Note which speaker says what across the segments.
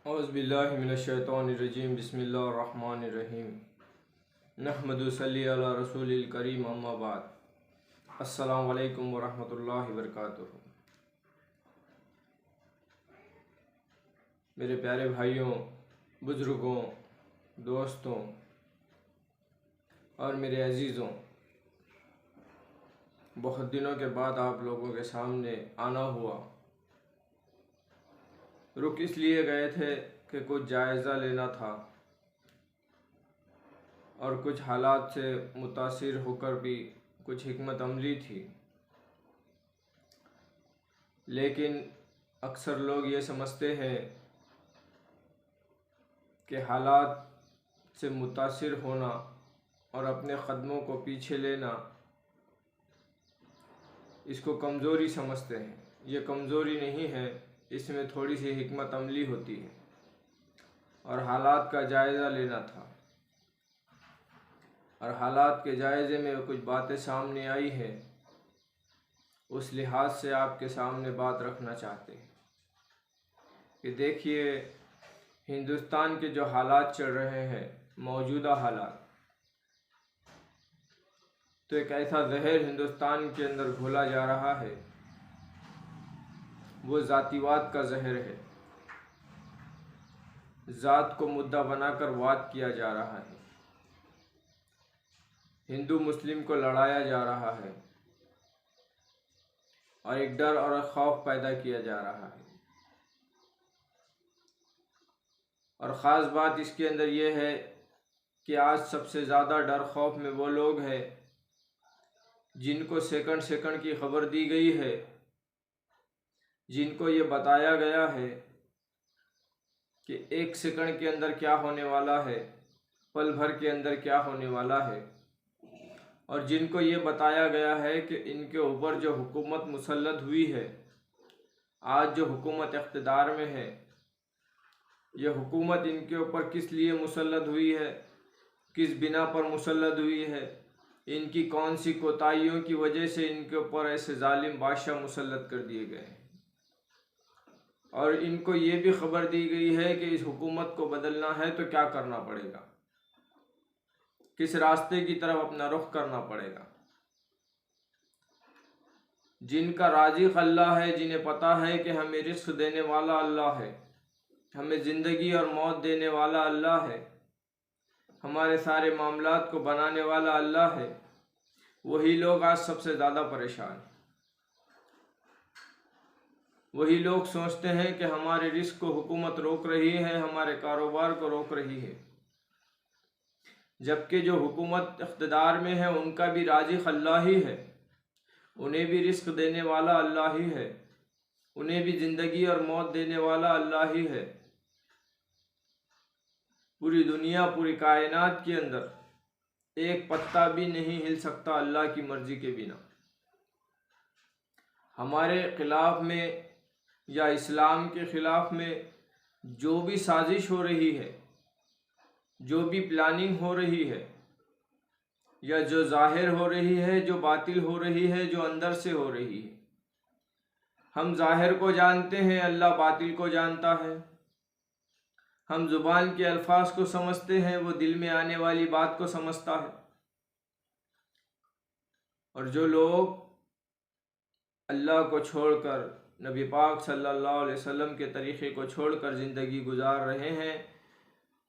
Speaker 1: اعوذ باللہ من الشیطان الرجیم بسم اللہ الرحمن الرحیم نحمد صلی علی رسول الکریم اما بعد السلام علیکم ورحمۃ اللہ وبرکاتہ۔ میرے پیارے بھائیوں، بزرگوں، دوستوں اور میرے عزیزوں، بہت دنوں کے بعد آپ لوگوں کے سامنے آنا ہوا۔ رک اس لیے گئے تھے کہ کچھ جائزہ لینا تھا اور کچھ حالات سے متاثر ہو کر بھی کچھ حکمت عملی تھی، لیکن اکثر لوگ یہ سمجھتے ہیں کہ حالات سے متاثر ہونا اور اپنے قدموں کو پیچھے لینا اس کو کمزوری سمجھتے ہیں۔ یہ کمزوری نہیں ہے، اس میں تھوڑی سی حکمت عملی ہوتی ہے اور حالات کا جائزہ لینا تھا، اور حالات کے جائزے میں کچھ باتیں سامنے آئی ہیں، اس لحاظ سے آپ کے سامنے بات رکھنا چاہتے ہیں کہ دیکھیے ہندوستان کے جو حالات چل رہے ہیں، موجودہ حالات، تو ایک ایسا زہر ہندوستان کے اندر گھولا جا رہا ہے، وہ ذاتیواد کا زہر ہے۔ ذات کو مدعا بنا کر واد کیا جا رہا ہے، ہندو مسلم کو لڑایا جا رہا ہے اور ایک ڈر اور ایک خوف پیدا کیا جا رہا ہے۔ اور خاص بات اس کے اندر یہ ہے کہ آج سب سے زیادہ ڈر خوف میں وہ لوگ ہیں جن کو سیکنڈ سیکنڈ کی خبر دی گئی ہے، جن کو یہ بتایا گیا ہے کہ ایک سیکنڈ کے اندر کیا ہونے والا ہے، پل بھر کے اندر کیا ہونے والا ہے، اور جن کو یہ بتایا گیا ہے کہ ان کے اوپر جو حکومت مسلط ہوئی ہے، آج جو حکومت اقتدار میں ہے، یہ حکومت ان کے اوپر کس لیے مسلط ہوئی ہے، کس بنا پر مسلط ہوئی ہے، ان کی کون سی کوتاہیوں کی وجہ سے ان کے اوپر ایسے ظالم بادشاہ مسلط کر دیے گئے ہیں، اور ان کو یہ بھی خبر دی گئی ہے کہ اس حکومت کو بدلنا ہے تو کیا کرنا پڑے گا، کس راستے کی طرف اپنا رخ کرنا پڑے گا۔ جن کا رازق اللہ ہے، جنہیں پتہ ہے کہ ہمیں رزق دینے والا اللہ ہے، ہمیں زندگی اور موت دینے والا اللہ ہے، ہمارے سارے معاملات کو بنانے والا اللہ ہے، وہی لوگ آج سب سے زیادہ پریشان ہیں۔ وہی لوگ سوچتے ہیں کہ ہمارے رزق کو حکومت روک رہی ہے، ہمارے کاروبار کو روک رہی ہے، جبکہ جو حکومت اقتدار میں ہے ان کا بھی رازق اللہ ہی ہے، انہیں بھی رزق دینے والا اللہ ہی ہے، انہیں بھی زندگی اور موت دینے والا اللہ ہی ہے۔ پوری دنیا، پوری کائنات کے اندر ایک پتا بھی نہیں ہل سکتا اللہ کی مرضی کے بنا۔ ہمارے خلاف میں یا اسلام کے خلاف میں جو بھی سازش ہو رہی ہے، جو بھی پلاننگ ہو رہی ہے، یا جو ظاہر ہو رہی ہے، جو باطل ہو رہی ہے، جو اندر سے ہو رہی ہے، ہم ظاہر کو جانتے ہیں، اللہ باطل کو جانتا ہے۔ ہم زبان کے الفاظ کو سمجھتے ہیں، وہ دل میں آنے والی بات کو سمجھتا ہے۔ اور جو لوگ اللہ کو چھوڑ کر، نبی پاک صلی اللہ علیہ وسلم کے طریقے کو چھوڑ کر زندگی گزار رہے ہیں،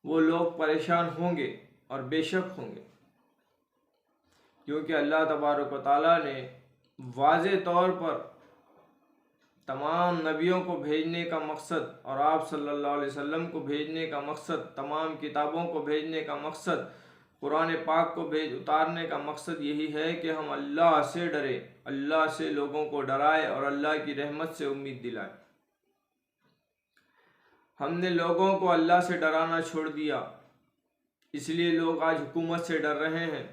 Speaker 1: وہ لوگ پریشان ہوں گے اور بے شک ہوں گے، کیونکہ اللہ تبارک و تعالیٰ نے واضح طور پر تمام نبیوں کو بھیجنے کا مقصد اور آپ صلی اللہ علیہ وسلم کو بھیجنے کا مقصد، تمام کتابوں کو بھیجنے کا مقصد، قرآن پاک کو اتارنے کا مقصد یہی ہے کہ ہم اللہ سے ڈریں، اللہ سے لوگوں کو ڈرائے اور اللہ کی رحمت سے امید دلائے۔ ہم نے لوگوں کو اللہ سے ڈرانا چھوڑ دیا، اس لیے لوگ آج حکومت سے ڈر رہے ہیں۔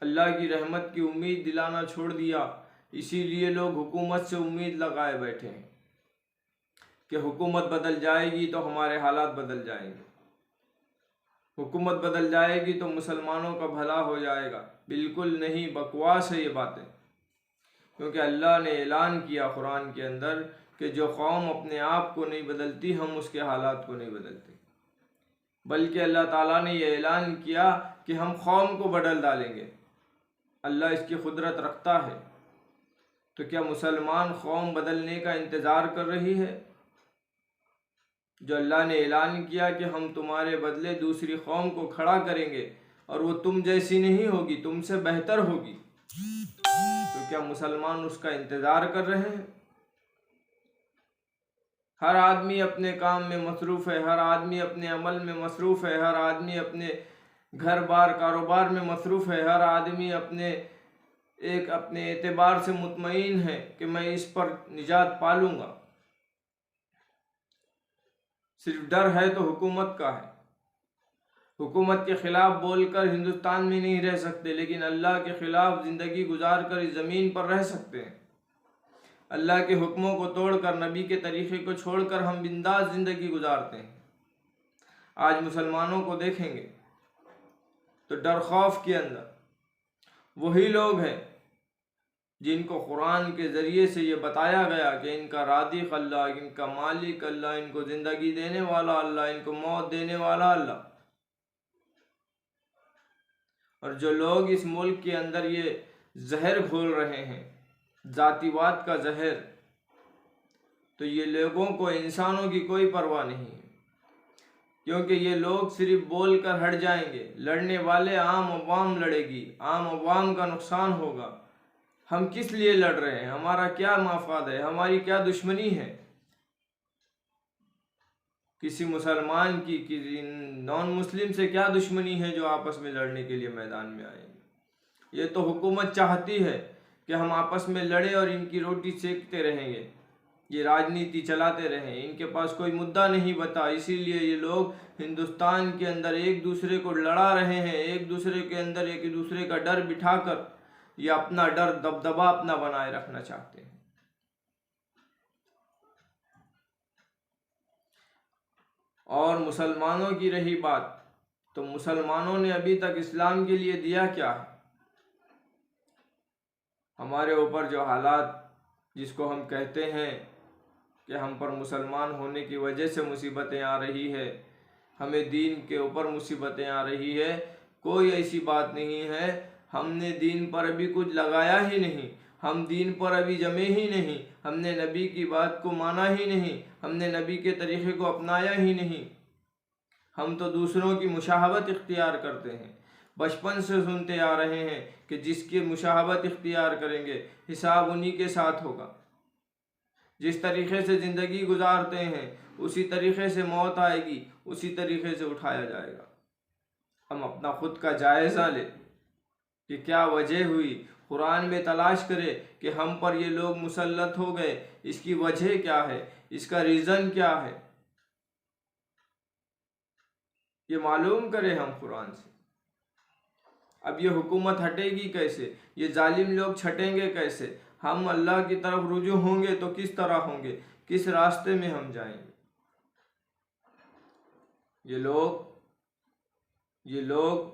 Speaker 1: اللہ کی رحمت کی امید دلانا چھوڑ دیا، اسی لیے لوگ حکومت سے امید لگائے بیٹھے ہیں کہ حکومت بدل جائے گی تو ہمارے حالات بدل جائیں گے، حکومت بدل جائے گی تو مسلمانوں کا بھلا ہو جائے گا۔ بالکل نہیں، بکواس ہے یہ باتیں۔ کیونکہ اللہ نے اعلان کیا قرآن کے اندر کہ جو قوم اپنے آپ کو نہیں بدلتی ہم اس کے حالات کو نہیں بدلتے، بلکہ اللہ تعالیٰ نے یہ اعلان کیا کہ ہم قوم کو بدل ڈالیں گے۔ اللہ اس کی قدرت رکھتا ہے، تو کیا مسلمان قوم بدلنے کا انتظار کر رہی ہے؟ جو اللہ نے اعلان کیا کہ ہم تمہارے بدلے دوسری قوم کو کھڑا کریں گے اور وہ تم جیسی نہیں ہوگی، تم سے بہتر ہوگی، تو کیا مسلمان اس کا انتظار کر رہے ہیں؟ ہر آدمی اپنے کام میں مصروف ہے، ہر آدمی اپنے عمل میں مصروف ہے، ہر آدمی اپنے گھر بار کاروبار میں مصروف ہے، ہر آدمی اپنے اعتبار سے مطمئن ہے کہ میں اس پر نجات پالوں گا۔ صرف ڈر ہے تو حکومت کا ہے۔ حکومت کے خلاف بول کر ہندوستان میں نہیں رہ سکتے، لیکن اللہ کے خلاف زندگی گزار کر اس زمین پر رہ سکتے ہیں۔ اللہ کے حکموں کو توڑ کر، نبی کے طریقے کو چھوڑ کر ہم بنداس زندگی گزارتے ہیں۔ آج مسلمانوں کو دیکھیں گے تو ڈر خوف کے اندر وہی لوگ ہیں جن کو قرآن کے ذریعے سے یہ بتایا گیا کہ ان کا رازق اللہ، ان کا مالک اللہ، ان کو زندگی دینے والا اللہ، ان کو موت دینے والا اللہ۔ اور جو لوگ اس ملک کے اندر یہ زہر گھول رہے ہیں، ذاتی واد کا زہر، تو یہ لوگوں کو انسانوں کی کوئی پرواہ نہیں ہے، کیونکہ یہ لوگ صرف بول کر ہٹ جائیں گے۔ لڑنے والے عام عوام لڑے گی، عام عوام کا نقصان ہوگا۔ ہم کس لیے لڑ رہے ہیں؟ ہمارا کیا مفاد ہے؟ ہماری کیا دشمنی ہے؟ کسی مسلمان کی کسی نان مسلم سے کیا دشمنی ہے جو آپس میں لڑنے کے لیے میدان میں آئیں گے؟ یہ تو حکومت چاہتی ہے کہ ہم آپس میں لڑیں اور ان کی روٹی سیکتے رہیں گے، یہ راجنیتی چلاتے رہیں۔ ان کے پاس کوئی مدعا نہیں بتا، اسی لیے یہ لوگ ہندوستان کے اندر ایک دوسرے کو لڑا رہے ہیں، ایک دوسرے کے اندر ایک دوسرے کا ڈر بٹھا کر یہ اپنا ڈر دبدبا اپنا بنائے رکھنا چاہتے ہیں۔ اور مسلمانوں کی رہی بات، تو مسلمانوں نے ابھی تک اسلام کے لیے دیا کیا ہے؟ ہمارے اوپر جو حالات، جس کو ہم کہتے ہیں کہ ہم پر مسلمان ہونے کی وجہ سے مصیبتیں آ رہی ہے، ہمیں دین کے اوپر مصیبتیں آ رہی ہے، کوئی ایسی بات نہیں ہے۔ ہم نے دین پر ابھی کچھ لگایا ہی نہیں، ہم دین پر ابھی جمے ہی نہیں، ہم نے نبی کی بات کو مانا ہی نہیں، ہم نے نبی کے طریقے کو اپنایا ہی نہیں۔ ہم تو دوسروں کی مشابہت اختیار کرتے ہیں، بچپن سے سنتے آ رہے ہیں کہ جس کی مشابہت اختیار کریں گے حساب انہی کے ساتھ ہوگا۔ جس طریقے سے زندگی گزارتے ہیں اسی طریقے سے موت آئے گی، اسی طریقے سے اٹھایا جائے گا۔ ہم اپنا خود کا جائزہ لیں کہ کیا وجہ ہوئی، قرآن میں تلاش کرے کہ ہم پر یہ لوگ مسلط ہو گئے، اس کی وجہ کیا ہے، اس کا ریزن کیا ہے، یہ معلوم کرے ہم قرآن سے۔ اب یہ حکومت ہٹے گی کیسے؟ یہ ظالم لوگ چھٹیں گے کیسے؟ ہم اللہ کی طرف رجوع ہوں گے تو کس طرح ہوں گے؟ کس راستے میں ہم جائیں گے؟ یہ لوگ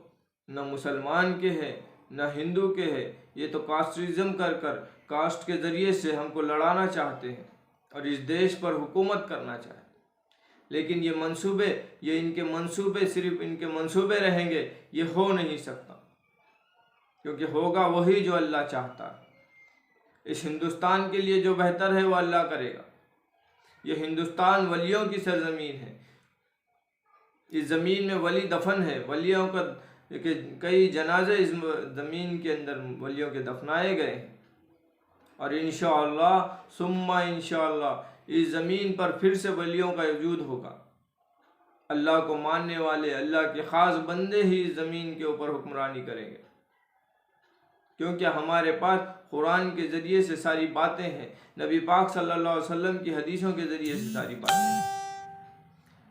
Speaker 1: نہ مسلمان کے ہیں نہ ہندو کے ہیں، یہ تو کاسٹزم کر کر کاسٹ کے ذریعے سے ہم کو لڑانا چاہتے ہیں اور اس دیش پر حکومت کرنا چاہتے ہیں۔ لیکن یہ منصوبے، یہ ان کے منصوبے صرف ان کے منصوبے رہیں گے، یہ ہو نہیں سکتا، کیونکہ ہوگا وہی جو اللہ چاہتا ہے۔ اس ہندوستان کے لیے جو بہتر ہے وہ اللہ کرے گا۔ یہ ہندوستان ولیوں کی سرزمین ہے، اس زمین میں ولی دفن ہے، ولیوں کا کئی جنازے اس زمین کے اندر ولیوں کے دفنائے گئے ہیں، اور انشاءاللہ ثم انشاءاللہ اس زمین پر پھر سے ولیوں کا وجود ہوگا۔ اللہ کو ماننے والے، اللہ کے خاص بندے ہی اس زمین کے اوپر حکمرانی کریں گے، کیونکہ ہمارے پاس قرآن کے ذریعے سے ساری باتیں ہیں، نبی پاک صلی اللہ علیہ وسلم کی حدیثوں کے ذریعے سے ساری باتیں ہیں۔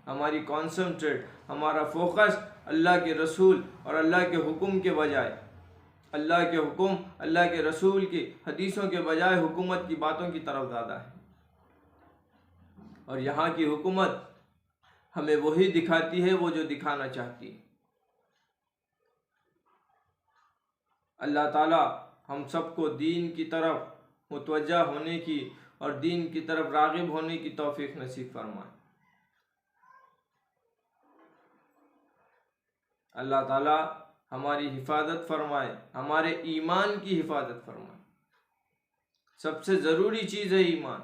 Speaker 1: ہماری کانسنٹریٹ، ہمارا فوکس اللہ کے رسول اور اللہ کے حکم کے بجائے، اللہ کے حکم، اللہ کے رسول کی حدیثوں کے بجائے حکومت کی باتوں کی طرف زیادہ ہے۔ اور یہاں کی حکومت ہمیں وہی دکھاتی ہے وہ جو دکھانا چاہتی ہے۔ اللہ تعالی ہم سب کو دین کی طرف متوجہ ہونے کی اور دین کی طرف راغب ہونے کی توفیق نصیب فرمائے۔ اللہ تعالی ہماری حفاظت فرمائے، ہمارے ایمان کی حفاظت فرمائے۔ سب سے ضروری چیز ہے ایمان۔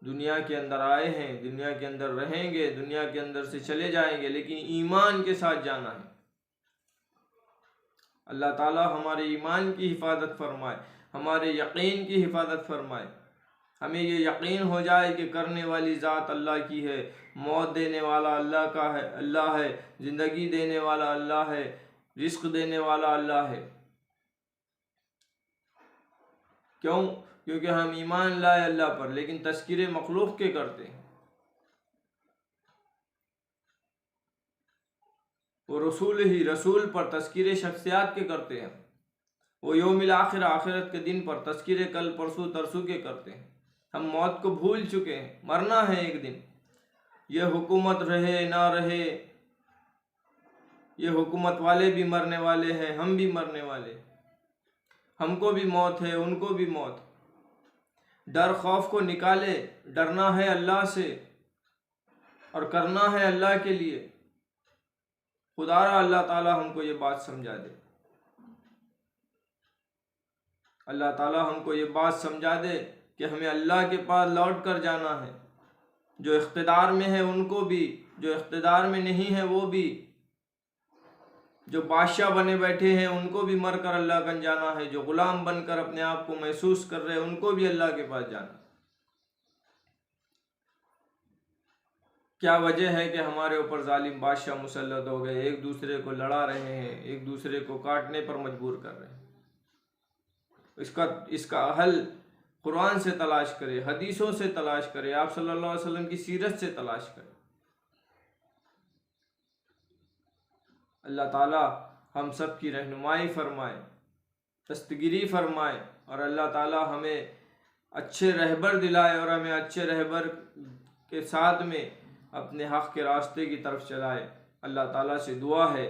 Speaker 1: دنیا کے اندر آئے ہیں، دنیا کے اندر رہیں گے، دنیا کے اندر سے چلے جائیں گے، لیکن ایمان کے ساتھ جانا ہے۔ اللہ تعالی ہمارے ایمان کی حفاظت فرمائے، ہمارے یقین کی حفاظت فرمائے۔ ہمیں یہ یقین ہو جائے کہ کرنے والی ذات اللہ کی ہے، موت دینے والا اللہ ہے، زندگی دینے والا اللہ ہے، رزق دینے والا اللہ ہے۔ کیوں؟ کیونکہ ہم ایمان لائے اللہ پر، لیکن تذکرے مخلوق کے کرتے ہیں۔ وہ رسول پر تذکرے شخصیات کے کرتے ہیں، وہ یوم الآخرہ آخرت کے دن پر تذکرے کل پرسوں ترسوں کے کرتے ہیں۔ ہم موت کو بھول چکے ہیں، مرنا ہے ایک دن۔ یہ حکومت رہے نہ رہے، یہ حکومت والے بھی مرنے والے ہیں، ہم بھی مرنے والے، ہم کو بھی موت ہے، ان کو بھی موت۔ ڈر خوف کو نکالے، ڈرنا ہے اللہ سے اور کرنا ہے اللہ کے لیے۔ خدا را اللہ تعالی ہم کو یہ بات سمجھا دے، اللہ تعالی ہم کو یہ بات سمجھا دے کہ ہمیں اللہ کے پاس لوٹ کر جانا ہے۔ جو اقتدار میں ہے ان کو بھی، جو اقتدار میں نہیں ہے وہ بھی، جو بادشاہ بنے بیٹھے ہیں ان کو بھی مر کر اللہ کن جانا ہے، جو غلام بن کر اپنے آپ کو محسوس کر رہے ہیں ان کو بھی اللہ کے پاس جانا ہے۔ کیا وجہ ہے کہ ہمارے اوپر ظالم بادشاہ مسلط ہو گئے، ایک دوسرے کو لڑا رہے ہیں، ایک دوسرے کو کاٹنے پر مجبور کر رہے ہیں؟ اس کا حل قرآن سے تلاش کرے، حدیثوں سے تلاش کرے، آپ صلی اللہ علیہ وسلم کی سیرت سے تلاش کرے۔ اللہ تعالی ہم سب کی رہنمائی فرمائے، دستگیری فرمائے، اور اللہ تعالی ہمیں اچھے رہبر دلائے اور ہمیں اچھے رہبر کے ساتھ میں اپنے حق کے راستے کی طرف چلائے۔ اللہ تعالیٰ سے دعا ہے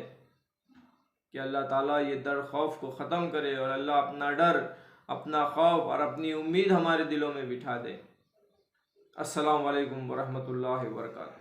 Speaker 1: کہ اللہ تعالیٰ یہ ڈر خوف کو ختم کرے، اور اللہ اپنا ڈر، اپنا خوف اور اپنی امید ہمارے دلوں میں بٹھا دے۔ السلام علیکم ورحمۃ اللہ وبرکاتہ۔